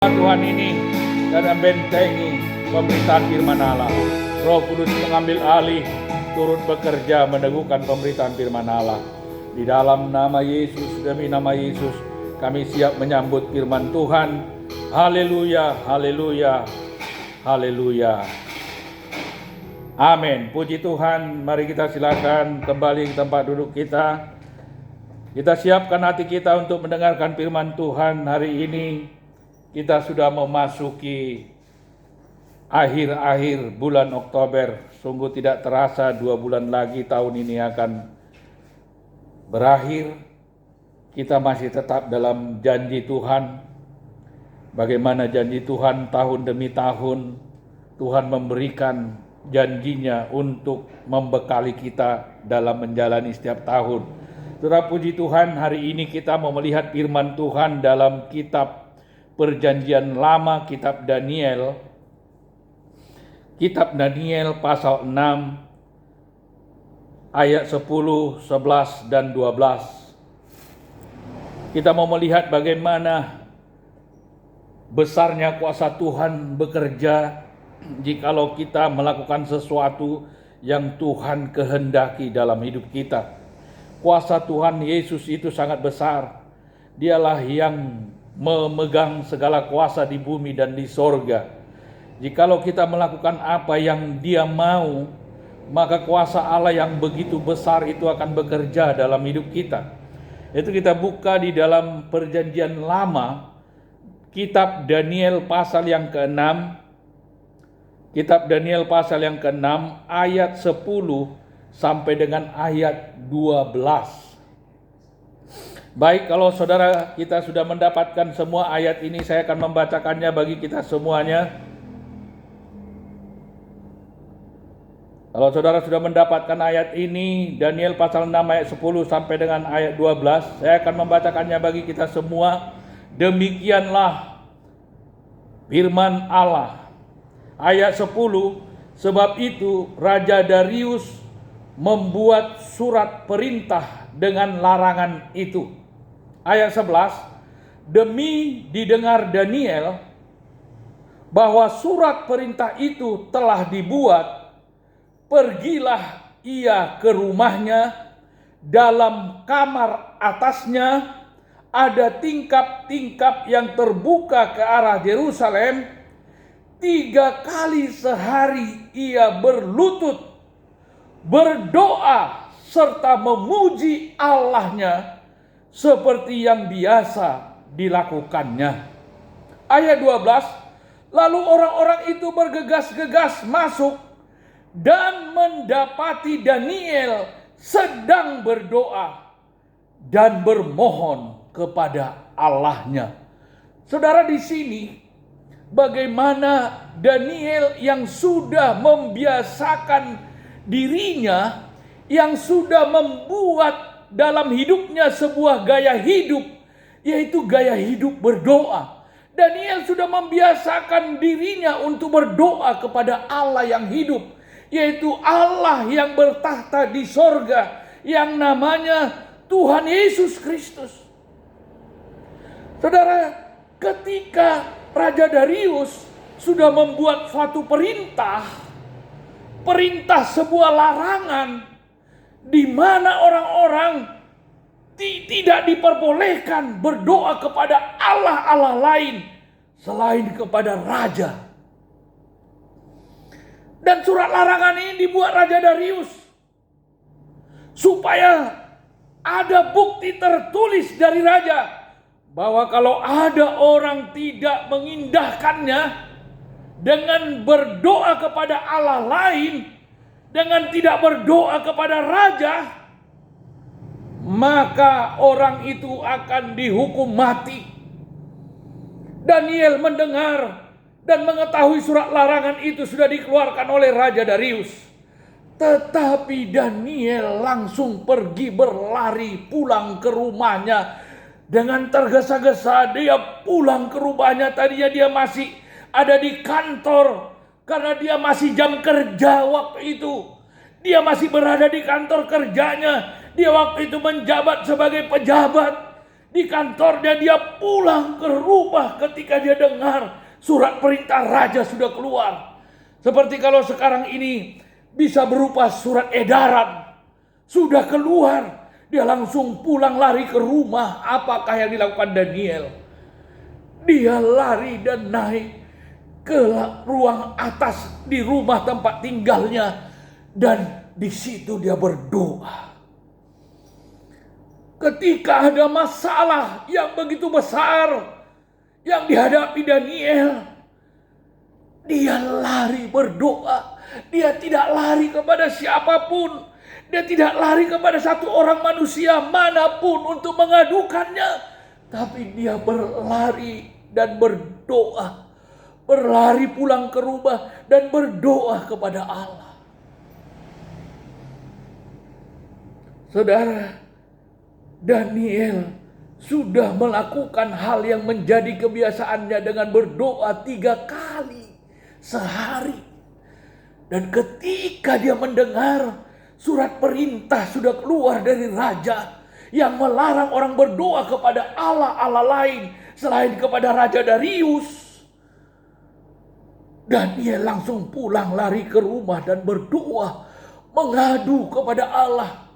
Tuhan ini dan membentengi pemberitaan firman Allah. Roh Kudus mengambil alih, turut bekerja meneguhkan pemberitaan firman Allah. Di dalam nama Yesus, demi nama Yesus, kami siap menyambut firman Tuhan. Haleluya, haleluya, haleluya. Amin. Puji Tuhan. Mari kita silakan kembali ke tempat duduk kita. Kita siapkan hati kita untuk mendengarkan firman Tuhan hari ini. Kita sudah memasuki akhir-akhir bulan Oktober. Sungguh tidak terasa 2 bulan lagi tahun ini akan berakhir. Kita masih tetap dalam janji Tuhan. Bagaimana janji Tuhan tahun demi tahun. Tuhan memberikan janjinya untuk membekali kita dalam menjalani setiap tahun. Saudara, puji Tuhan, hari ini kita mau melihat firman Tuhan dalam kitab Perjanjian Lama, kitab Daniel. Kitab Daniel pasal 6 ayat 10, 11 dan 12. Kita mau melihat bagaimana besarnya kuasa Tuhan bekerja jikalau kita melakukan sesuatu yang Tuhan kehendaki dalam hidup kita. Kuasa Tuhan Yesus itu sangat besar. Dialah yang memegang segala kuasa di bumi dan di sorga. Jikalau kita melakukan apa yang Dia mau, maka kuasa Allah yang begitu besar itu akan bekerja dalam hidup kita. Itu kita buka di dalam Perjanjian Lama, kitab Daniel pasal yang ke-6. Kitab Daniel pasal yang ke-6 ayat 10 sampai dengan ayat 12. Baik, kalau saudara kita sudah mendapatkan semua ayat ini, saya akan membacakannya bagi kita semuanya. Kalau saudara sudah mendapatkan ayat ini, Daniel pasal 6 ayat 10 sampai dengan ayat 12, saya akan membacakannya bagi kita semua. Demikianlah firman Allah. Ayat 10, sebab itu Raja Darius membuat surat perintah dengan larangan itu. Ayat 11, demi didengar Daniel bahwa surat perintah itu telah dibuat, pergilah ia ke rumahnya. Dalam kamar atasnya ada tingkap-tingkap yang terbuka ke arah Yerusalem. 3 kali sehari ia berlutut, berdoa serta memuji Allahnya seperti yang biasa dilakukannya. Ayat 12, lalu orang-orang itu bergegas-gegas masuk dan mendapati Daniel sedang berdoa dan bermohon kepada Allahnya. Saudara, di sini bagaimana Daniel yang sudah membiasakan dirinya, yang sudah membuat dalam hidupnya sebuah gaya hidup, yaitu gaya hidup berdoa. Daniel sudah membiasakan dirinya untuk berdoa kepada Allah yang hidup, yaitu Allah yang bertahta di sorga, yang namanya Tuhan Yesus Kristus. Saudara, ketika Raja Darius sudah membuat suatu perintah sebuah larangan, di mana orang-orang tidak diperbolehkan berdoa kepada Allah-Allah lain selain kepada raja. Dan surat larangan ini dibuat Raja Darius supaya ada bukti tertulis dari raja bahwa kalau ada orang tidak mengindahkannya dengan berdoa kepada Allah lain, dengan tidak berdoa kepada raja, maka orang itu akan dihukum mati. Daniel mendengar dan mengetahui surat larangan itu sudah dikeluarkan oleh Raja Darius. Tetapi Daniel langsung pergi berlari pulang ke rumahnya. Dengan tergesa-gesa dia pulang ke rumahnya. Tadinya dia masih ada di kantor, karena dia masih jam kerja waktu itu. Dia masih berada di kantor kerjanya. Dia waktu itu menjabat sebagai pejabat. Di kantornya dia pulang ke rumah ketika dia dengar surat perintah raja sudah keluar. Seperti kalau sekarang ini bisa berupa surat edaran. Sudah keluar. Dia langsung pulang lari ke rumah. Apakah yang dilakukan Daniel? Dia lari dan naik ke ruang atas di rumah tempat tinggalnya. Dan di situ dia berdoa. Ketika ada masalah yang begitu besar yang dihadapi Daniel, dia lari berdoa. Dia tidak lari kepada siapapun. Dia tidak lari kepada satu orang manusia manapun untuk mengadukannya. Tapi dia berlari dan berdoa. Berlari pulang ke rumah dan berdoa kepada Allah. Saudara, Daniel sudah melakukan hal yang menjadi kebiasaannya dengan berdoa 3 kali sehari. Dan ketika dia mendengar surat perintah sudah keluar dari raja yang melarang orang berdoa kepada Allah-Allah lain selain kepada Raja Darius, Daniel langsung pulang lari ke rumah dan berdoa mengadu kepada Allah.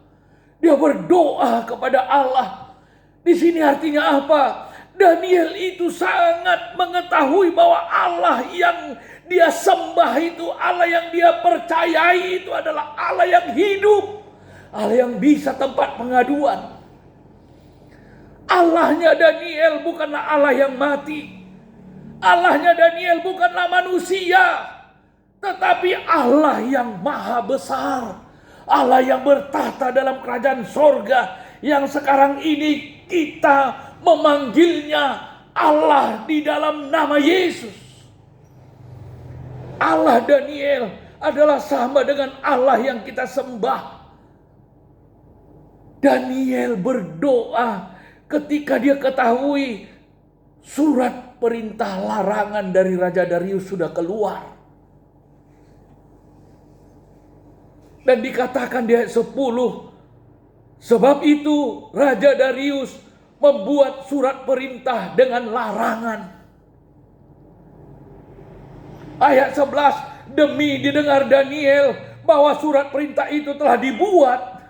Dia berdoa kepada Allah. Di sini artinya apa? Daniel itu sangat mengetahui bahwa Allah yang dia sembah itu, Allah yang dia percayai itu adalah Allah yang hidup. Allah yang bisa tempat pengaduan. Allahnya Daniel bukanlah Allah yang mati. Allahnya Daniel bukanlah manusia. Tetapi Allah yang maha besar. Allah yang bertahta dalam kerajaan sorga, yang sekarang ini kita memanggilnya Allah di dalam nama Yesus. Allah Daniel adalah sama dengan Allah yang kita sembah. Daniel berdoa ketika dia ketahui surat perintah larangan dari Raja Darius sudah keluar. Dan dikatakan di ayat 10, sebab itu Raja Darius membuat surat perintah dengan larangan. Ayat 11, demi didengar Daniel bahwa surat perintah itu telah dibuat,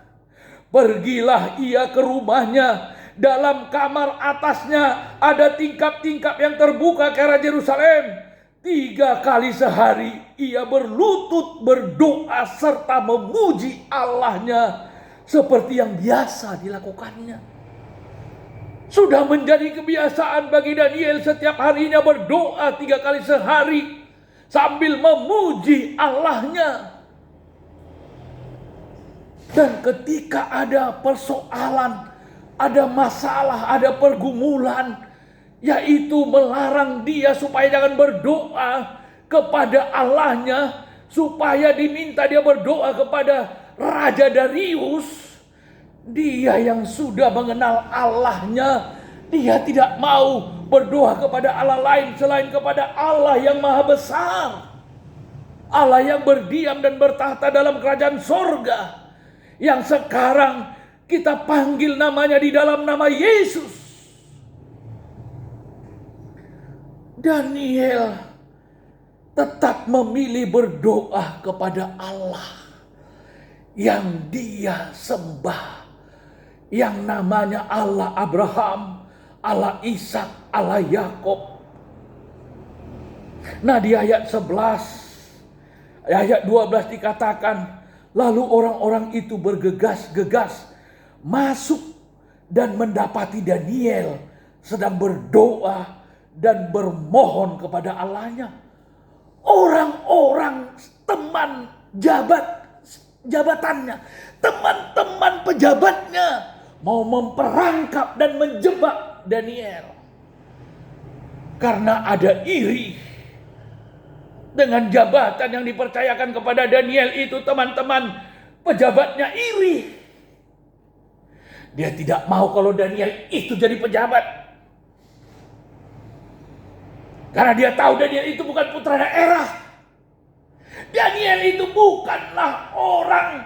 pergilah ia ke rumahnya. Dalam kamar atasnya ada tingkap-tingkap yang terbuka ke arah Yerusalem. 3 kali sehari ia berlutut berdoa serta memuji Allahnya seperti yang biasa dilakukannya. Sudah menjadi kebiasaan bagi Daniel setiap harinya berdoa 3 kali sehari sambil memuji Allahnya. Dan ketika ada persoalan, ada masalah, ada pergumulan, yaitu melarang dia supaya jangan berdoa kepada Allahnya, supaya diminta dia berdoa kepada Raja Darius. Dia yang sudah mengenal Allahnya, dia tidak mau berdoa kepada Allah lain selain kepada Allah yang maha besar, Allah yang berdiam dan bertahta dalam kerajaan sorga, yang sekarang kita panggil namanya di dalam nama Yesus. Daniel tetap memilih berdoa kepada Allah yang dia sembah, yang namanya Allah Abraham, Allah Ishak, Allah Yakub. Nah, di ayat 11, ayat 12 dikatakan, lalu orang-orang itu bergegas-gegas masuk dan mendapati Daniel sedang berdoa dan bermohon kepada Allahnya. Orang-orang teman jabatannya, teman-teman pejabatnya mau memperangkap dan menjebak Daniel. Karena ada iri dengan jabatan yang dipercayakan kepada Daniel itu, teman-teman pejabatnya iri. Dia tidak mau kalau Daniel itu jadi pejabat. Karena dia tahu Daniel itu bukan putra daerah. Daniel itu bukanlah orang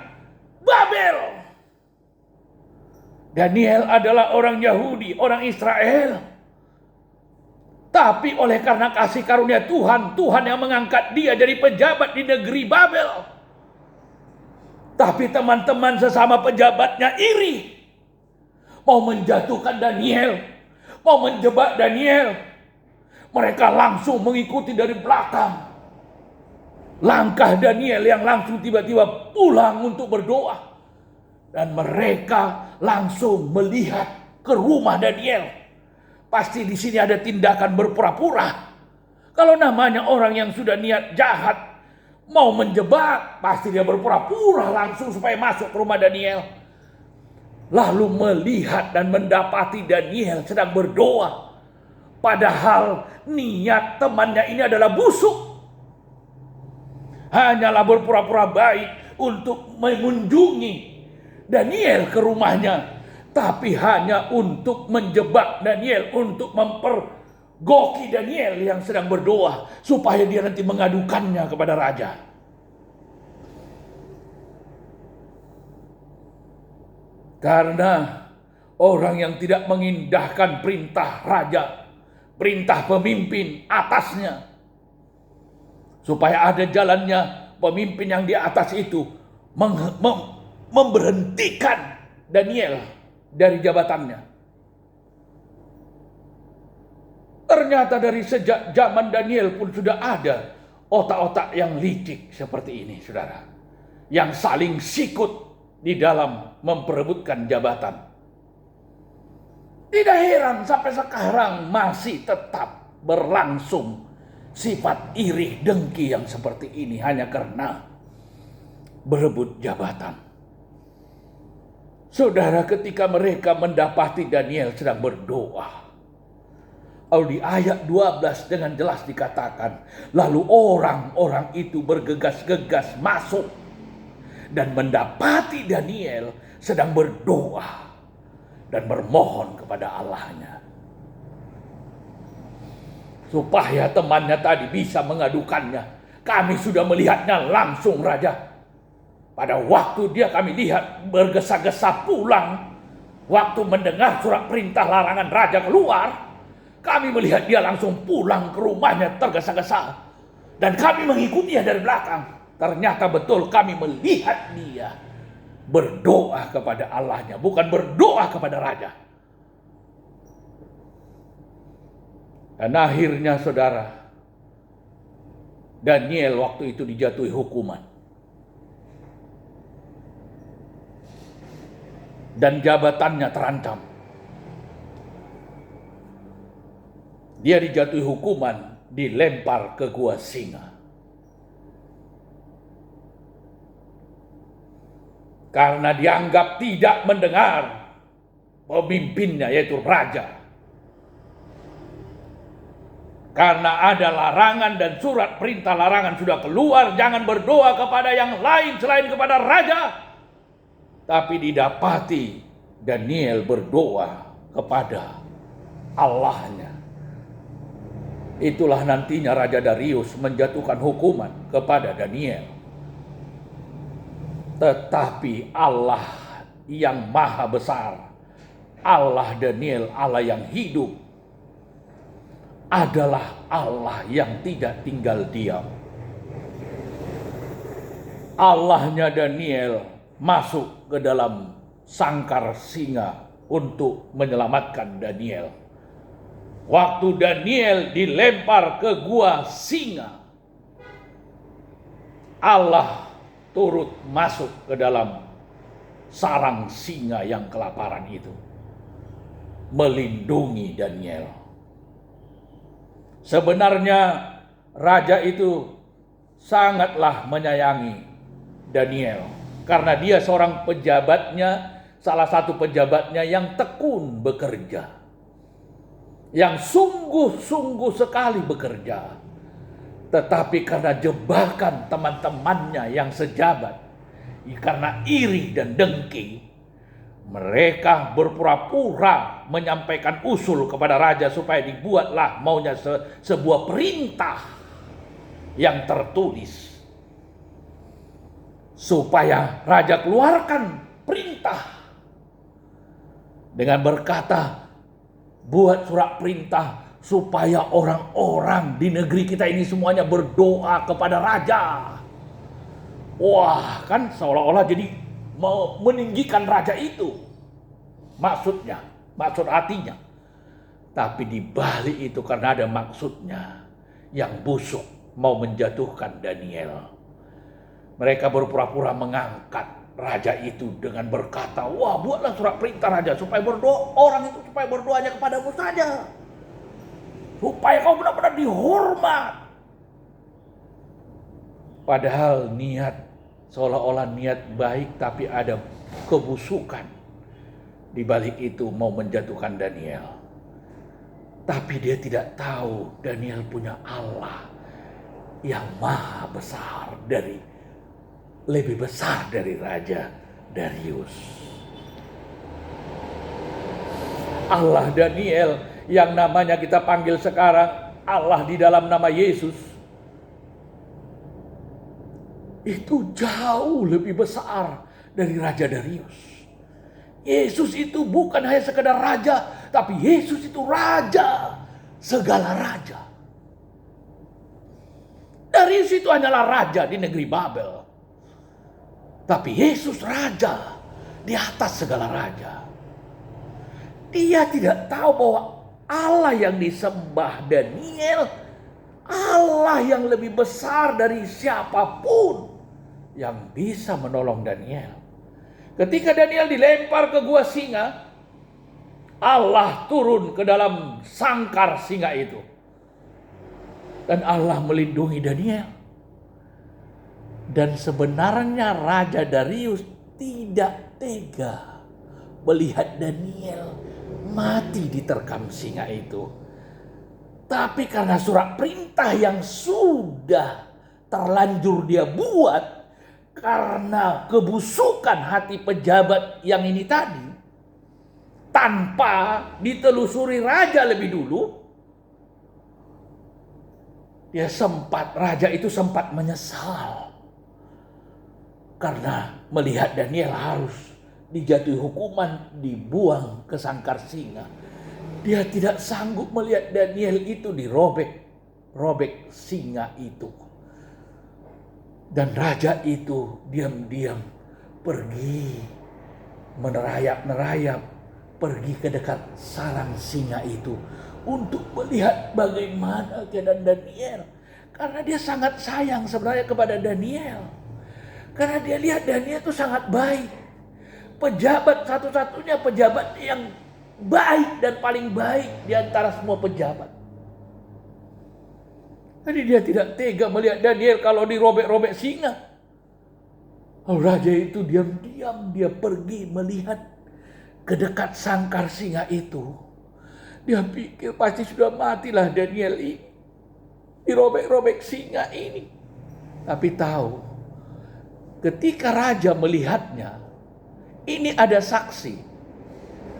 Babel. Daniel adalah orang Yahudi, orang Israel. Tapi oleh karena kasih karunia Tuhan, Tuhan yang mengangkat dia jadi pejabat di negeri Babel. Tapi teman-teman sesama pejabatnya iri. Mau menjatuhkan Daniel, mau menjebak Daniel. Mereka langsung mengikuti dari belakang. Langkah Daniel yang langsung tiba-tiba pulang untuk berdoa. Dan mereka langsung melihat ke rumah Daniel. Pasti di sini ada tindakan berpura-pura. Kalau namanya orang yang sudah niat jahat, mau menjebak, pasti dia berpura-pura langsung supaya masuk ke rumah Daniel. Lalu melihat dan mendapati Daniel sedang berdoa. Padahal niat temannya ini adalah busuk. Hanyalah berpura-pura baik untuk mengunjungi Daniel ke rumahnya, tapi hanya untuk menjebak Daniel, untuk mempergoki Daniel yang sedang berdoa, supaya dia nanti mengadukannya kepada raja. Karena orang yang tidak mengindahkan perintah raja, perintah pemimpin atasnya, supaya ada jalannya pemimpin yang di atas itu memberhentikan Daniel dari jabatannya. Ternyata dari sejak zaman Daniel pun sudah ada otak-otak yang licik seperti ini, saudara. Yang saling sikut di dalam memperebutkan jabatan. Tidak heran sampai sekarang masih tetap berlangsung sifat iri dengki yang seperti ini hanya karena berebut jabatan. Saudara, ketika mereka mendapati Daniel sedang berdoa, lalu di ayat 12 dengan jelas dikatakan, lalu orang-orang itu bergegas-gegas masuk dan mendapati Daniel sedang berdoa dan bermohon kepada Allahnya, supaya temannya tadi bisa mengadukannya. Kami sudah melihatnya langsung, Raja. Pada waktu dia kami lihat bergesa-gesa pulang, waktu mendengar surat perintah larangan raja keluar, kami melihat dia langsung pulang ke rumahnya tergesa-gesa. Dan kami mengikutinya dari belakang. Ternyata betul kami melihat dia berdoa kepada Allahnya, bukan berdoa kepada raja. Dan akhirnya saudara, Daniel waktu itu dijatuhi hukuman. Dan jabatannya terancam. Dia dijatuhi hukuman, dilempar ke gua singa. Karena dianggap tidak mendengar pemimpinnya, yaitu raja. Karena ada larangan dan surat perintah larangan sudah keluar, jangan berdoa kepada yang lain selain kepada raja. Tapi didapati Daniel berdoa kepada Allahnya. Itulah nantinya Raja Darius menjatuhkan hukuman kepada Daniel. Tetapi Allah yang maha besar, Allah Daniel, Allah yang hidup, adalah Allah yang tidak tinggal diam. Allahnya Daniel masuk ke dalam sangkar singa untuk menyelamatkan Daniel. Waktu Daniel dilempar ke gua singa, Allah turut masuk ke dalam sarang singa yang kelaparan itu, melindungi Daniel. Sebenarnya raja itu sangatlah menyayangi Daniel. Karena dia seorang pejabatnya, salah satu pejabatnya yang tekun bekerja. Yang sungguh-sungguh sekali bekerja. Tetapi karena jebakan teman-temannya yang sejabat, karena iri dan dengki, mereka berpura-pura menyampaikan usul kepada raja supaya dibuatlah maunya sebuah perintah yang tertulis. Supaya raja keluarkan perintah dengan berkata, buat surat perintah supaya orang-orang di negeri kita ini semuanya berdoa kepada raja. Wah, kan seolah-olah jadi mau meninggikan raja itu. Maksudnya, maksud hatinya. Tapi di balik itu karena ada maksudnya yang busuk, mau menjatuhkan Daniel. Mereka berpura-pura mengangkat raja itu dengan berkata, wah, buatlah surat perintah raja supaya berdoa, orang itu supaya berdoanya kepadamu saja. Supaya kau benar-benar dihormat. Padahal niat, seolah-olah niat baik, tapi ada kebusukan. Di balik itu mau menjatuhkan Daniel. Tapi dia tidak tahu Daniel punya Allah yang maha besar, lebih besar dari Raja Darius. Allah Daniel yang namanya kita panggil sekarang Allah di dalam nama Yesus, itu jauh lebih besar dari Raja Darius. Yesus itu bukan hanya sekedar raja, tapi Yesus itu raja, segala raja. Darius itu hanyalah raja di negeri Babel. Tapi Yesus raja di atas segala raja. Dia tidak tahu bahwa Allah yang disembah Daniel, Allah yang lebih besar dari siapapun yang bisa menolong Daniel. Ketika Daniel dilempar ke gua singa, Allah turun ke dalam sangkar singa itu. Dan Allah melindungi Daniel. Dan sebenarnya Raja Darius tidak tega melihat Daniel mati diterkam singa itu. Tapi karena surat perintah yang sudah terlanjur dia buat, karena kebusukan hati pejabat yang ini tadi, tanpa ditelusuri raja lebih dulu, raja itu sempat menyesal. Karena melihat Daniel harus dijatuhi hukuman, dibuang ke sangkar singa. Dia tidak sanggup melihat Daniel itu dirobek singa itu. Dan raja itu diam-diam pergi menerayap-nerayap, pergi ke dekat sarang singa itu untuk melihat bagaimana keadaan Daniel. Karena dia sangat sayang sebenarnya kepada Daniel. Karena dia lihat Daniel itu sangat baik. Pejabat satu-satunya pejabat yang baik dan paling baik di antara semua pejabat. Jadi dia tidak tega melihat Daniel kalau dirobek-robek singa. Lalu raja itu diam-diam dia pergi melihat ke dekat sangkar singa itu. Dia pikir pasti sudah matilah Daniel ini, dirobek-robek singa ini. Tapi tahu, ketika raja melihatnya, ini ada saksi.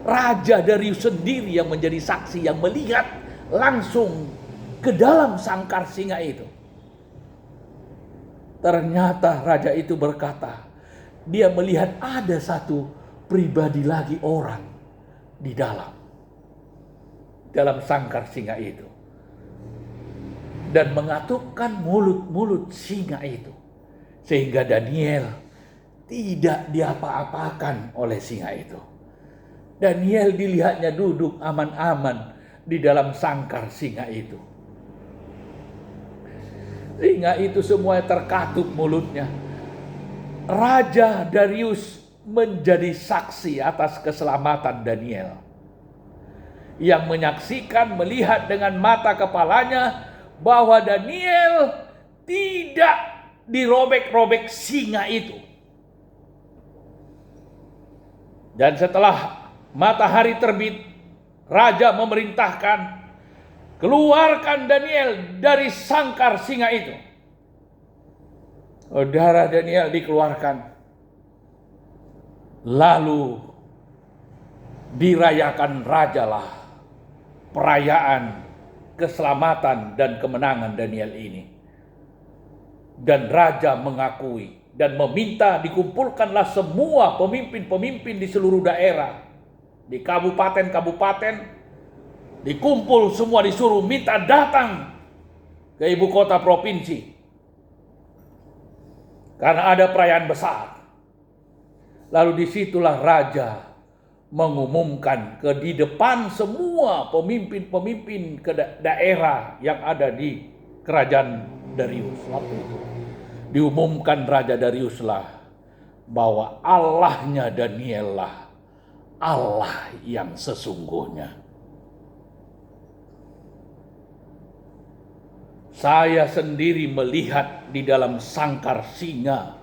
Raja Darius sendiri yang menjadi saksi, yang melihat langsung ke dalam sangkar singa itu. Ternyata raja itu berkata, dia melihat ada satu pribadi lagi orang di dalam sangkar singa itu. Dan mengatupkan mulut-mulut singa itu. Sehingga Daniel tidak diapa-apakan oleh singa itu. Daniel dilihatnya duduk aman-aman di dalam sangkar singa itu. Singa itu semuanya terkatup mulutnya. Raja Darius menjadi saksi atas keselamatan Daniel. Yang menyaksikan, melihat dengan mata kepalanya bahwa Daniel tidak dirobek-robek singa itu. Dan setelah matahari terbit, raja memerintahkan, keluarkan Daniel dari sangkar singa itu. Saudara, Daniel dikeluarkan. Lalu dirayakan rajalah perayaan keselamatan dan kemenangan Daniel ini. Dan raja mengakui dan meminta dikumpulkanlah semua pemimpin-pemimpin di seluruh daerah di kabupaten-kabupaten, dikumpul semua, disuruh minta datang ke ibu kota provinsi. Karena ada perayaan besar. Lalu disitulah raja mengumumkan di depan semua pemimpin-pemimpin ke daerah yang ada di kerajaan Darius waktu itu. Diumumkan Raja Darius lah bahwa Allahnya Daniel lah Allah yang sesungguhnya. Saya sendiri melihat di dalam sangkar singa,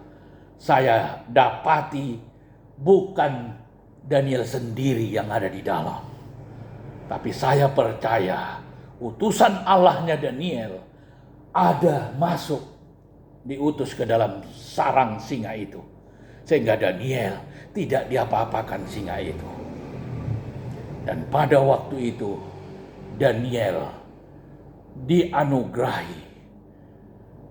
saya dapati bukan Daniel sendiri yang ada di dalam. Tapi saya percaya utusan Allahnya Daniel ada masuk, diutus ke dalam sarang singa itu. Sehingga Daniel tidak diapa-apakan singa itu. Dan pada waktu itu Daniel dianugerahi,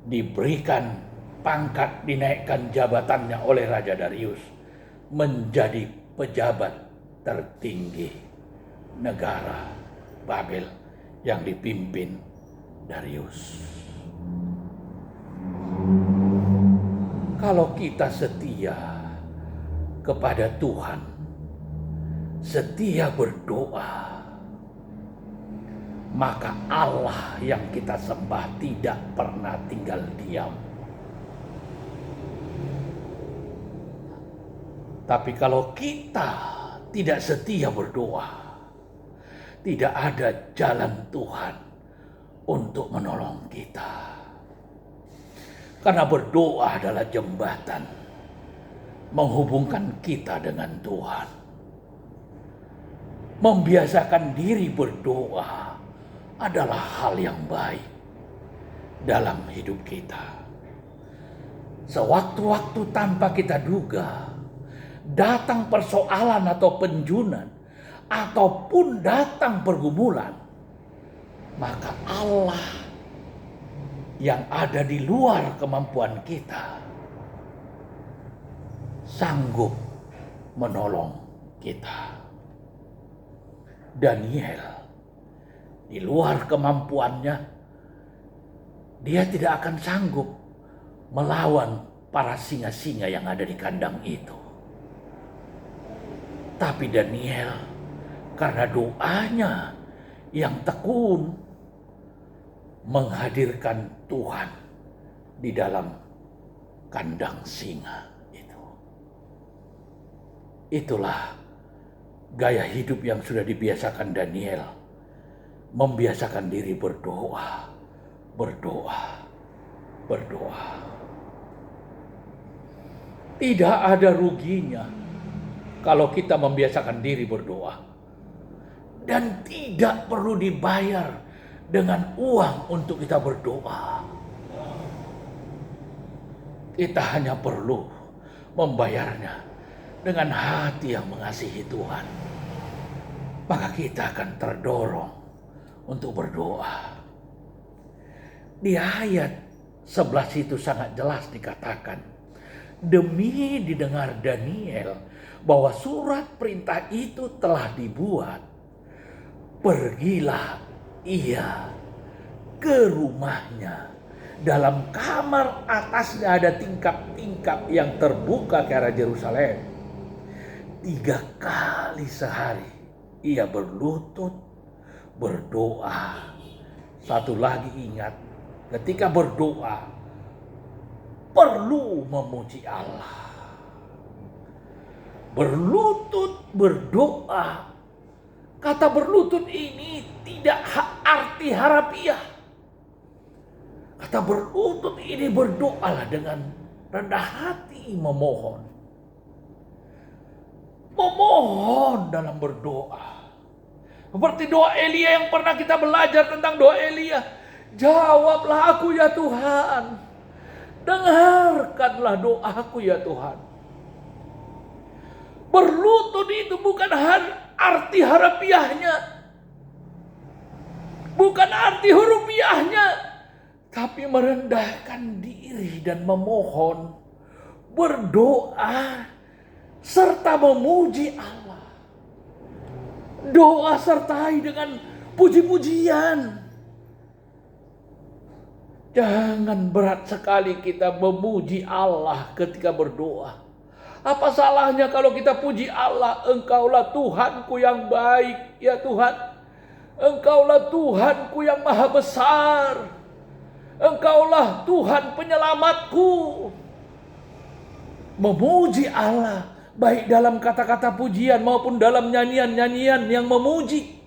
diberikan pangkat, dinaikkan jabatannya oleh Raja Darius menjadi pejabat tertinggi negara Babel yang dipimpin Darius. Kalau kita setia kepada Tuhan, setia berdoa, maka Allah yang kita sembah tidak pernah tinggal diam. Tapi kalau kita tidak setia berdoa, tidak ada jalan Tuhan untuk menolong kita. Karena berdoa adalah jembatan menghubungkan kita dengan Tuhan. Membiasakan diri berdoa adalah hal yang baik dalam hidup kita. Sewaktu-waktu tanpa kita duga, datang persoalan atau penjunan, ataupun datang pergumulan, maka Allah yang ada di luar kemampuan kita sanggup menolong kita. Daniel di luar kemampuannya, dia tidak akan sanggup melawan para singa-singa yang ada di kandang itu. Tapi Daniel karena doanya yang tekun menghadirkan Tuhan di dalam kandang singa itu. Itulah gaya hidup yang sudah dibiasakan Daniel. Membiasakan diri berdoa, berdoa, berdoa. Tidak ada ruginya kalau kita membiasakan diri berdoa. Dan tidak perlu dibayar dengan uang untuk kita berdoa. Kita hanya perlu membayarnya dengan hati yang mengasihi Tuhan. Maka kita akan terdorong untuk berdoa. Di ayat 11 itu sangat jelas dikatakan, demi didengar Daniel bahwa surat perintah itu telah dibuat, pergilah ia ke rumahnya. Dalam kamar atasnya ada tingkap-tingkap yang terbuka ke arah Yerusalem. 3 kali sehari ia berlutut berdoa. Satu lagi ingat, ketika berdoa perlu memuji Allah. Berlutut berdoa. Kata berlutut ini tidak arti harafiah. Kata berlutut ini berdoalah dengan rendah hati memohon. Memohon dalam berdoa. Seperti doa Elia yang pernah kita belajar tentang doa Elia. Jawablah aku ya Tuhan. Dengarkanlah doaku ya Tuhan. Berlutut itu bukan arti harafiahnya, bukan arti hurufiahnya, tapi merendahkan diri dan memohon, berdoa serta memuji Allah. Doa sertai dengan puji-pujian. Jangan berat sekali kita memuji Allah ketika berdoa. Apa salahnya kalau kita puji Allah? Engkaulah Tuhanku yang baik, ya Tuhan. Engkaulah Tuhanku yang maha besar. Engkaulah Tuhan penyelamatku. Memuji Allah, baik dalam kata-kata pujian maupun dalam nyanyian-nyanyian yang memuji.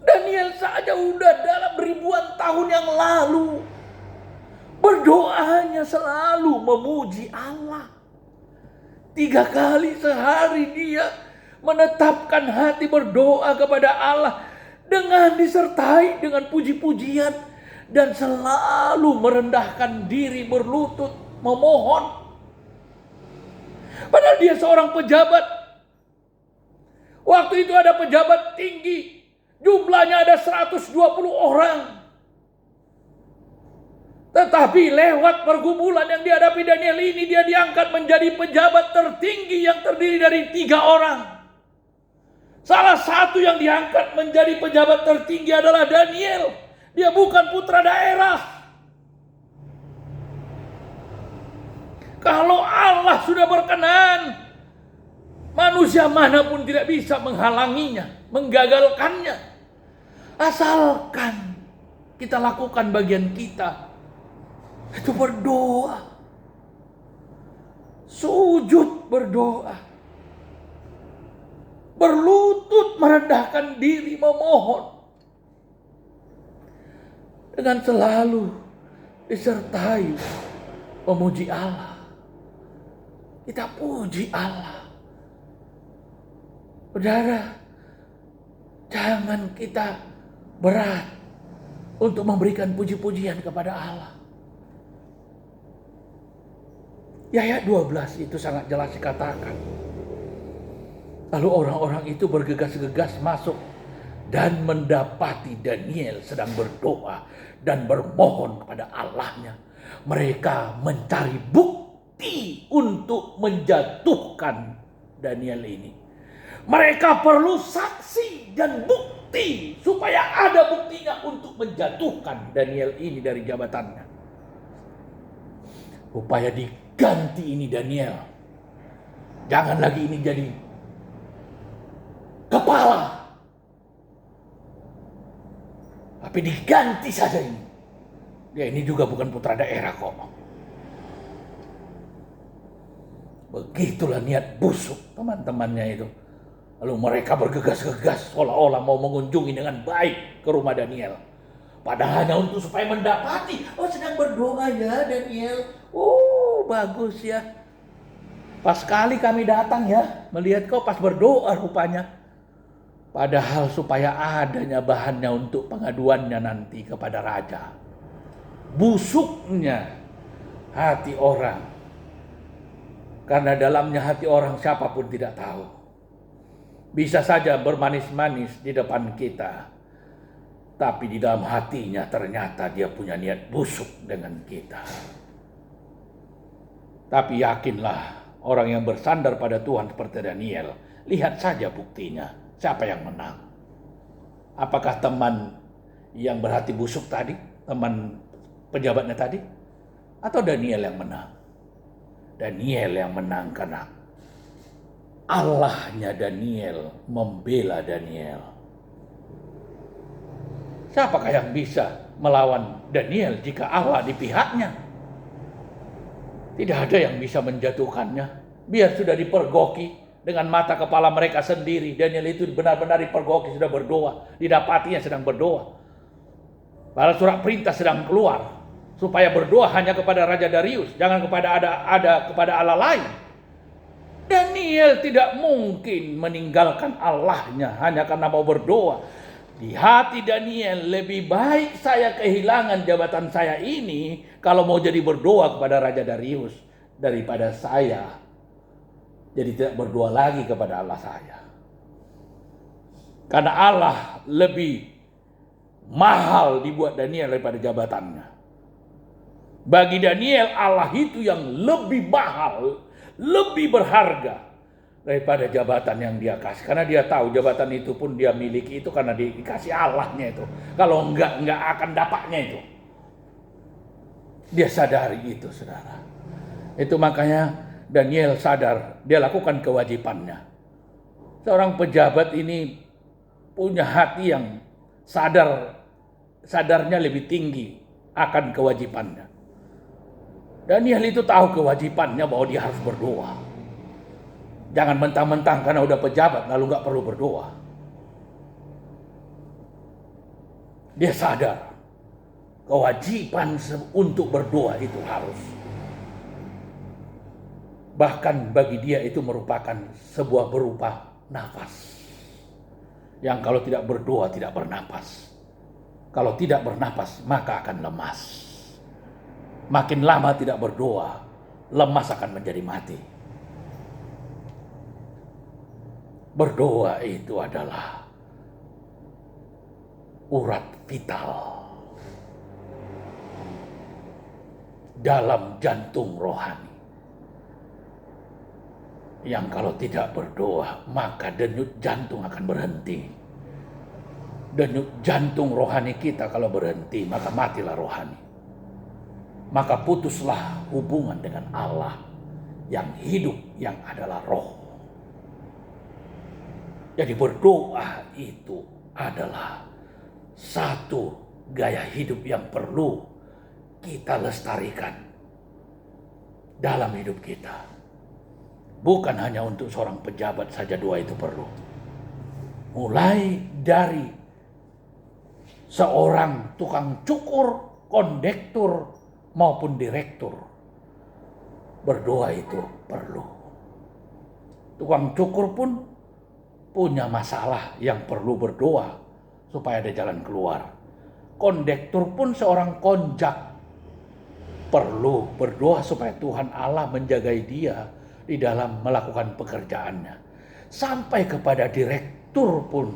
Daniel saja udah dalam ribuan tahun yang lalu berdoanya selalu memuji Allah. 3 kali sehari dia menetapkan hati berdoa kepada Allah dengan disertai dengan puji-pujian dan selalu merendahkan diri berlutut memohon. Padahal dia seorang pejabat. Waktu itu ada pejabat tinggi, jumlahnya ada 120 orang. Tetapi lewat pergumulan yang dihadapi Daniel ini, dia diangkat menjadi pejabat tertinggi yang terdiri dari 3 orang. Salah satu yang diangkat menjadi pejabat tertinggi adalah Daniel. Dia bukan putra daerah. Kalau Allah sudah berkenan, manusia manapun tidak bisa menghalanginya, menggagalkannya. Asalkan kita lakukan bagian kita. Itu berdoa. Sujud berdoa. Berlutut merendahkan diri memohon. Dengan selalu disertai memuji Allah. Kita puji Allah. Saudara, jangan kita berat untuk memberikan puji-pujian kepada Allah. Di ayat 12 itu sangat jelas dikatakan. Lalu orang-orang itu bergegas-gegas masuk dan mendapati Daniel sedang berdoa dan bermohon kepada Allahnya. Mereka mencari bukti untuk menjatuhkan Daniel ini. Mereka perlu saksi dan bukti supaya ada buktinya untuk menjatuhkan Daniel ini dari jabatannya. Upaya diganti ini Daniel. Jangan lagi ini jadi kepala. Tapi diganti saja ini. Dia ini juga bukan putra daerah kok. Begitulah niat busuk teman-temannya itu. Lalu mereka bergegas-gegas seolah-olah mau mengunjungi dengan baik ke rumah Daniel. Padahal hanya untuk supaya mendapati, sedang berdoa ya Daniel. Bagus ya. Pas sekali kami datang ya, melihat kau pas berdoa rupanya. Padahal supaya adanya bahannya untuk pengaduannya nanti kepada raja. Busuknya hati orang. Karena dalamnya hati orang siapapun tidak tahu. Bisa saja bermanis-manis di depan kita. Tapi di dalam hatinya ternyata dia punya niat busuk dengan kita. Tapi yakinlah orang yang bersandar pada Tuhan seperti Daniel. Lihat saja buktinya. Siapa yang menang? Apakah teman yang berhati busuk tadi? Teman pejabatnya tadi? Atau Daniel yang menang? Daniel yang menang karena Allahnya Daniel membela Daniel. Siapakah yang bisa melawan Daniel jika Allah di pihaknya? Tidak ada yang bisa menjatuhkannya. Biar sudah dipergoki dengan mata kepala mereka sendiri. Daniel itu benar-benar dipergoki, sudah berdoa. Didapatinya sedang berdoa. Padahal surat perintah sedang keluar. Supaya berdoa hanya kepada Raja Darius. Jangan kepada Allah lain. Daniel tidak mungkin meninggalkan Allahnya hanya karena mau berdoa. Di hati Daniel, lebih baik saya kehilangan jabatan saya ini kalau mau jadi berdoa kepada Raja Darius daripada saya jadi tidak berdoa lagi kepada Allah saya. Karena Allah lebih mahal dibuat Daniel daripada jabatannya. Bagi Daniel Allah itu yang lebih mahal, lebih berharga daripada jabatan yang dia kasih. Karena dia tahu jabatan itu pun dia miliki itu karena dikasih Allahnya itu. Kalau enggak akan dapatnya itu. Dia sadari itu, saudara. Itu makanya Daniel sadar, dia lakukan kewajibannya. Seorang pejabat ini punya hati yang sadarnya lebih tinggi akan kewajibannya. Daniel itu tahu kewajibannya bahwa dia harus berdoa. Jangan mentang-mentang karena udah pejabat lalu gak perlu berdoa. Dia sadar kewajiban untuk berdoa itu harus. Bahkan bagi dia itu merupakan sebuah berupa nafas. Yang kalau tidak berdoa tidak bernapas. Kalau tidak bernapas maka akan lemas. Makin lama tidak berdoa, lemas akan menjadi mati. Berdoa itu adalah urat vital dalam jantung rohani. Yang kalau tidak berdoa, maka denyut jantung akan berhenti. Denyut jantung rohani kita kalau berhenti, maka matilah rohani. Maka putuslah hubungan dengan Allah yang hidup, yang adalah roh. Jadi berdoa itu adalah satu gaya hidup yang perlu kita lestarikan dalam hidup kita. Bukan hanya untuk seorang pejabat saja doa itu perlu. Mulai dari seorang tukang cukur, kondektur, maupun direktur. Berdoa itu perlu. Tukang cukur pun punya masalah yang perlu berdoa supaya ada jalan keluar. Kondektur pun seorang konjak perlu berdoa supaya Tuhan Allah menjagai dia di dalam melakukan pekerjaannya. Sampai kepada direktur pun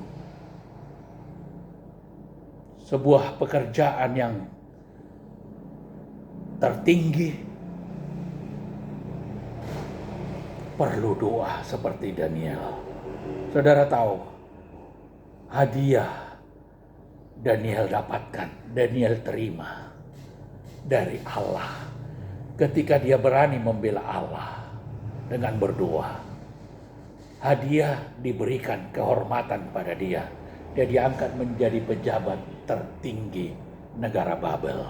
sebuah pekerjaan yang tertinggi perlu doa seperti Daniel. Saudara tahu hadiah Daniel dapatkan, Daniel terima dari Allah ketika dia berani membela Allah dengan berdoa. Hadiah diberikan, kehormatan pada dia. Dia diangkat menjadi pejabat tertinggi negara Babel.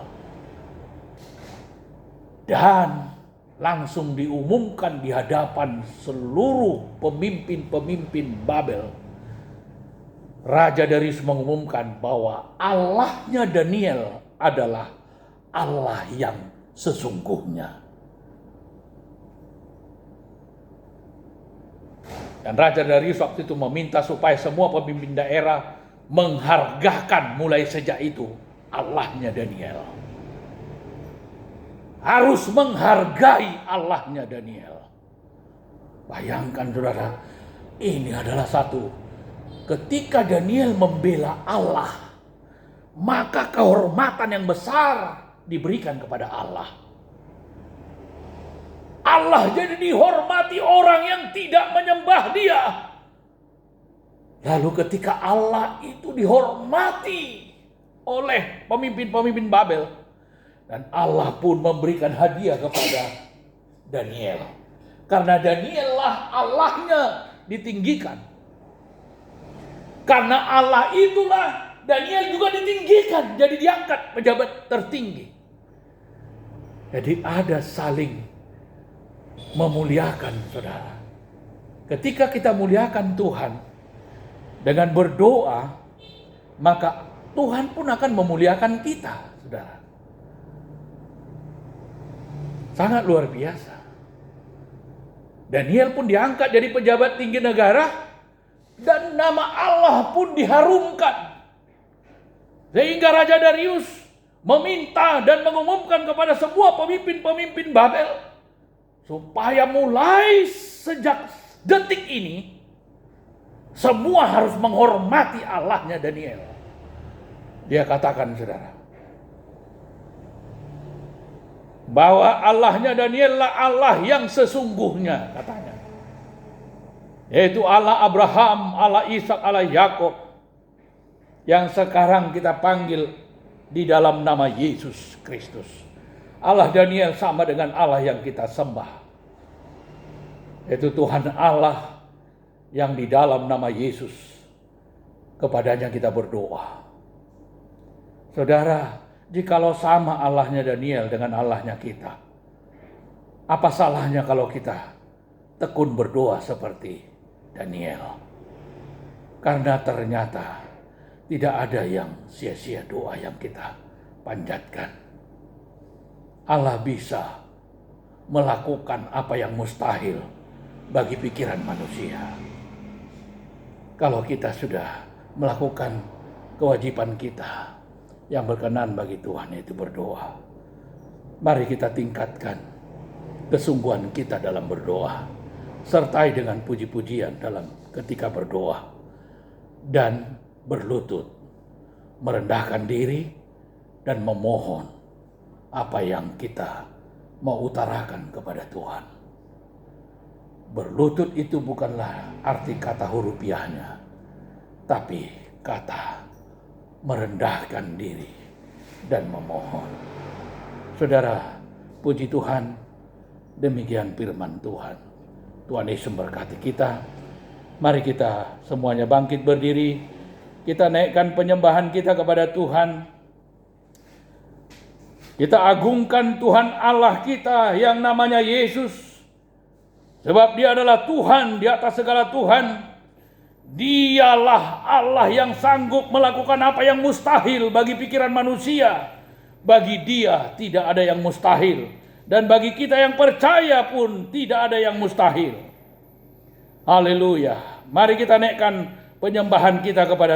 Dan langsung diumumkan di hadapan seluruh pemimpin-pemimpin Babel. Raja Darius mengumumkan bahwa Allahnya Daniel adalah Allah yang sesungguhnya. Dan Raja Darius waktu itu meminta supaya semua pemimpin daerah menghargakan mulai sejak itu Allahnya Daniel. Harus menghargai Allahnya Daniel. Bayangkan saudara, ini adalah satu. Ketika Daniel membela Allah, maka kehormatan yang besar diberikan kepada Allah. Allah jadi dihormati orang yang tidak menyembah dia. Lalu ketika Allah itu dihormati oleh pemimpin-pemimpin Babel, dan Allah pun memberikan hadiah kepada Daniel. Karena Daniel lah Allahnya ditinggikan. Karena Allah itulah Daniel juga ditinggikan. Jadi diangkat pejabat tertinggi. Jadi ada saling memuliakan saudara. Ketika kita muliakan Tuhan dengan berdoa, maka Tuhan pun akan memuliakan kita saudara. Sangat luar biasa. Daniel pun diangkat jadi pejabat tinggi negara dan nama Allah pun diharumkan. Sehingga Raja Darius meminta dan mengumumkan kepada semua pemimpin-pemimpin Babel supaya mulai sejak detik ini semua harus menghormati Allahnya Daniel. Dia katakan saudara, bahwa Allahnya Daniel lah Allah yang sesungguhnya katanya. yaitu Allah Abraham, Allah Ishak, Allah Yakub, yang sekarang kita panggil di dalam nama Yesus Kristus. Allah Daniel sama dengan Allah yang kita sembah, yaitu Tuhan Allah yang di dalam nama Yesus, kepadanya kita berdoa. Saudara, jikalau sama Allahnya Daniel dengan Allahnya kita, apa salahnya kalau kita tekun berdoa seperti Daniel? Karena ternyata tidak ada yang sia-sia doa yang kita panjatkan. Allah bisa melakukan apa yang mustahil bagi pikiran manusia. Kalau kita sudah melakukan kewajiban kita yang berkenan bagi Tuhan, yaitu berdoa, mari kita tingkatkan kesungguhan kita dalam berdoa, sertai dengan puji-pujian dalam ketika berdoa, dan berlutut, merendahkan diri, dan memohon apa yang kita mau utarakan kepada Tuhan. Berlutut itu bukanlah arti kata hurufiahnya, tapi kata merendahkan diri dan memohon. Saudara, puji Tuhan, demikian firman Tuhan. Tuhan Yesus memberkati kita. Mari kita semuanya bangkit berdiri. Kita naikkan penyembahan kita kepada Tuhan. Kita agungkan Tuhan Allah kita yang namanya Yesus. Sebab Dia adalah Tuhan di atas segala Tuhan. Dialah Allah yang sanggup melakukan apa yang mustahil bagi pikiran manusia. Bagi Dia tidak ada yang mustahil. Dan bagi kita yang percaya pun tidak ada yang mustahil. Haleluya. Mari kita naikkan penyembahan kita kepada Tuhan.